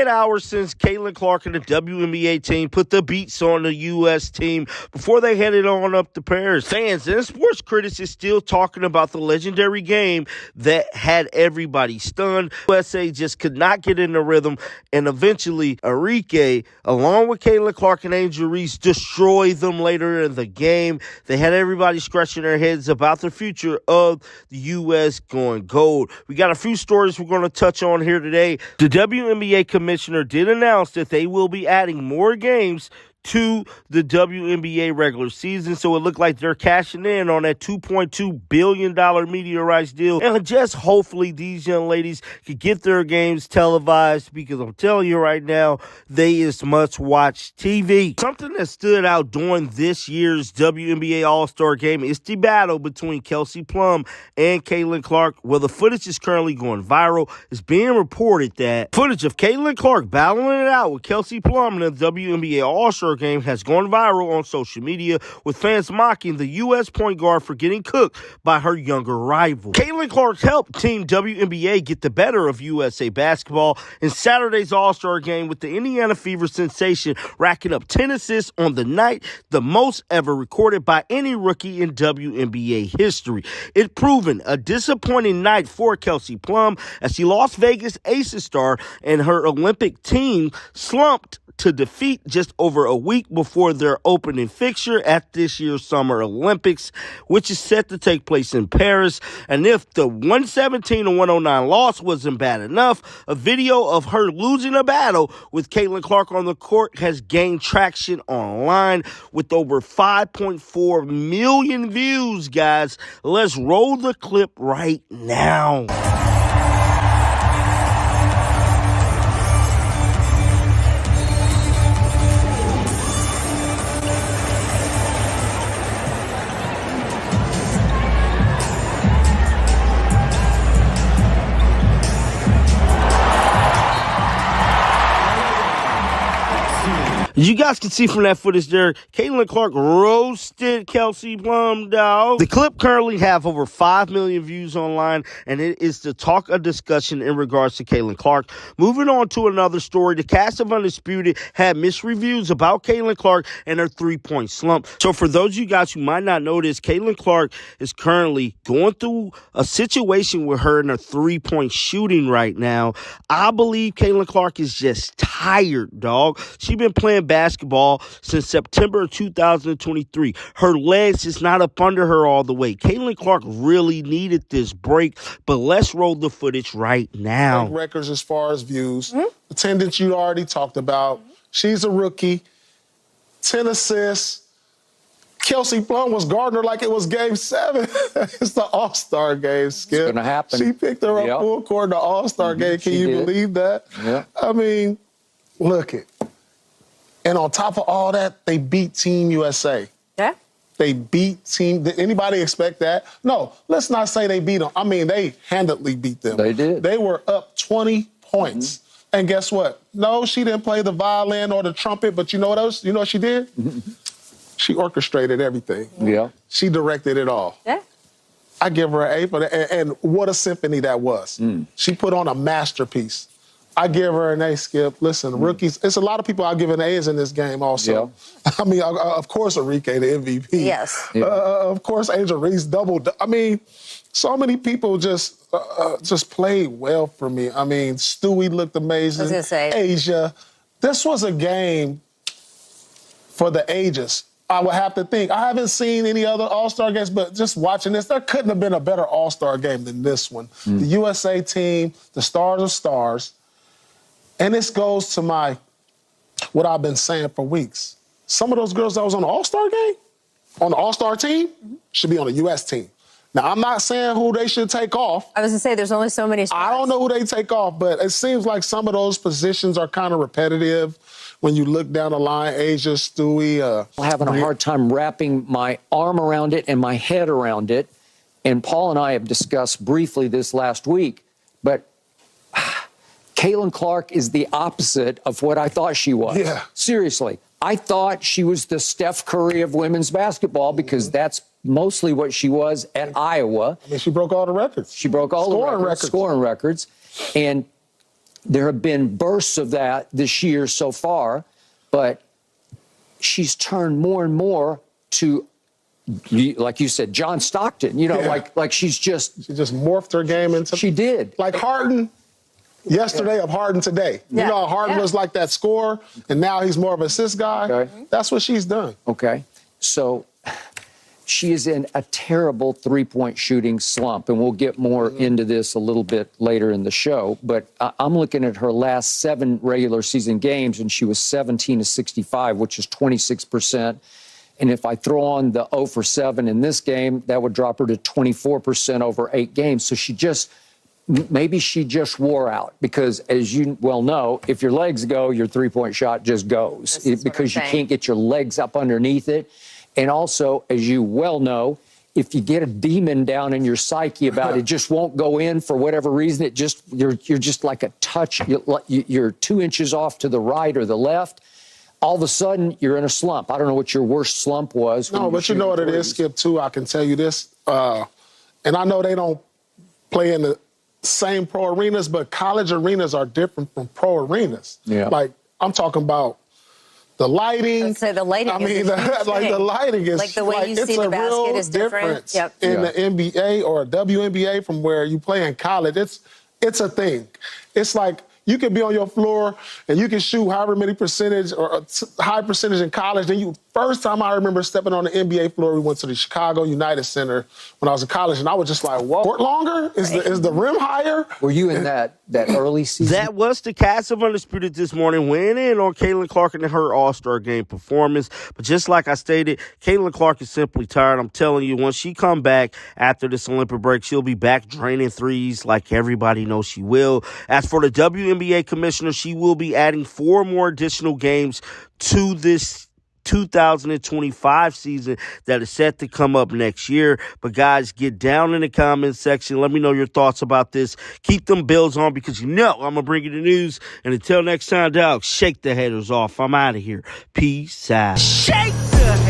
48 hours since Caitlin Clark and the WNBA team put the beats on the U.S. team before they headed on up to Paris. Fans and sports critics is still talking about the legendary game that had everybody stunned. USA just could not get in the rhythm, and eventually Enrique, along with Caitlin Clark and Angel Reese, destroyed them later in the game. They had everybody scratching their heads about the future of the U.S. going gold. We got a few stories we're going to touch on here today. The WNBA commissioner did announce that they will be adding more games to the WNBA regular season, so it looked like they're cashing in on that $2.2 billion media rights deal, and just hopefully these young ladies could get their games televised, because I'm telling you right now, they is must-watch TV. Something that stood out during this year's WNBA All-Star Game is the battle between Kelsey Plum and Caitlin Clark. Well, the footage is currently going viral. It's being reported that footage of Caitlin Clark battling it out with Kelsey Plum in the WNBA All-Star Game has gone viral on social media, with fans mocking the U.S. point guard for getting cooked by her younger rival. Caitlin Clark helped Team WNBA get the better of USA basketball in Saturday's All-Star Game, with the Indiana Fever sensation racking up 10 assists on the night, the most ever recorded by any rookie in WNBA history. It proven a disappointing night for Kelsey Plum, as she lost Vegas Aces star and her Olympic team slumped to defeat just over a week before their opening fixture at this year's Summer Olympics, which is set to take place in Paris. And if the 117-109 loss wasn't bad enough, a video of her losing a battle with Caitlin Clark on the court has gained traction online with over 5.4 million views, guys. Let's roll the clip right now. As you guys can see from that footage there, Caitlin Clark roasted Kelsey Plum, dog. The clip currently have over 5 million views online, and it is the talk of discussion in regards to Caitlin Clark. Moving on to another story, the cast of Undisputed had mixed reviews about Caitlin Clark and her three-point slump. So for those of you guys who might not know this, Caitlin Clark is currently going through a situation with her in her three-point shooting right now. I believe Caitlin Clark is just tired, dog. She's been playing basketball since September of 2023. Her legs is not up under her all the way. Caitlin Clark really needed this break, but let's roll the footage right now. Records as far as views. Attendance you already talked about. She's a rookie. 10 assists. Kelsey Plum was guarding her like it was Game 7. It's the All-Star game, Skip. It's going to happen. She picked her up full court in the All-Star game. Can you believe that? Yeah. I mean, look it. And on top of all that, they beat Team USA. Yeah. They beat Team... Did anybody expect that? No, let's not say they beat them. I mean, they handedly beat them. They did. They were up 20 points. And guess what? No, she didn't play the violin or the trumpet, but you know what else? You know what she did? She orchestrated everything. Yeah. She directed it all. Yeah. I give her an A for that. And what a symphony that was. She put on a masterpiece. I give her an A, Skip. Listen, rookies, it's a lot of people I'll give an A's in this game also. Yeah. I mean, of course, Enrique, the MVP. Yes. Yeah. Of course, Angel Reese doubled. I mean, so many people just played well for me. I mean, Stewie looked amazing. I was going to say. Asia. This was a game for the ages. I would have to think. I haven't seen any other All-Star games, but just watching this, there couldn't have been a better All-Star game than this one. The USA team, the stars of stars. And this goes to what I've been saying for weeks. Some of those girls that was on the All-Star game, on the All-Star team, should be on the U.S. team. Now, I'm not saying who they should take off. I was going to say, there's only so many stars. I don't know who they take off, but it seems like some of those positions are kind of repetitive when you look down the line. Asia, Stewie. I'm having a hard time wrapping my arm around it and my head around it. And Paul and I have discussed briefly this last week, but Caitlin Clark is the opposite of what I thought she was. Yeah. Seriously. I thought she was the Steph Curry of women's basketball, because that's mostly what she was at Iowa. I mean, she broke all the records. She broke all the records, scoring records. And There have been bursts of that this year so far, but she's turned more and more to, like you said, John Stockton. Like she's just She just morphed her game into. she did. Like Harden yesterday of Harden today. Yeah. You know how Harden Yeah. was like that scorer, and now he's more of an assist guy. Okay. That's what she's done. Okay, so she is in a terrible three-point shooting slump, and we'll get more into this a little bit later in the show. But I'm looking at her last 7 regular season games, and she was 17 to 65, which is 26%. And if I throw on the 0 for 7 in this game, that would drop her to 24% over 8 games. So maybe she just wore out, because as you well know, if your legs go, your three-point shot just goes because you can't get your legs up underneath it. And also, as you well know, if you get a demon down in your psyche about it, just won't go in for whatever reason. You're just like a touch. You're 2 inches off to the right or the left. All of a sudden, you're in a slump. I don't know what your worst slump was. No, but you know what it is, Skip, too. I can tell you this. And I know they don't play in the same pro arenas, but college arenas are different from pro arenas. Yeah. Like, I'm talking about the lighting. I'd say the lighting is a huge the thing. lighting is Like the way you see it's the a basket real is different. difference Yep. in Yeah. the NBA or WNBA from where you play in college. It's a thing. It's like you can be on your floor and you can shoot however many percentage or a high percentage in college. Then first time I remember stepping on the NBA floor, we went to the Chicago United Center when I was in college, and I was just like, whoa, court longer? Is the rim higher? Were you in that early season? That was the cast of Undisputed this morning, weighing in on Caitlin Clark and her All-Star Game performance. But just like I stated, Caitlin Clark is simply tired. I'm telling you, once she come back after this Olympic break, she'll be back draining threes like everybody knows she will. As for the WNBA commissioner, she will be adding 4 more additional games to this 2025 season that is set to come up next year. But guys, get down in the comments section. Let me know your thoughts about this. Keep them bills on, because you know I'm going to bring you the news. And until next time, dog, shake the haters off. I'm out of here. Peace out. Shake the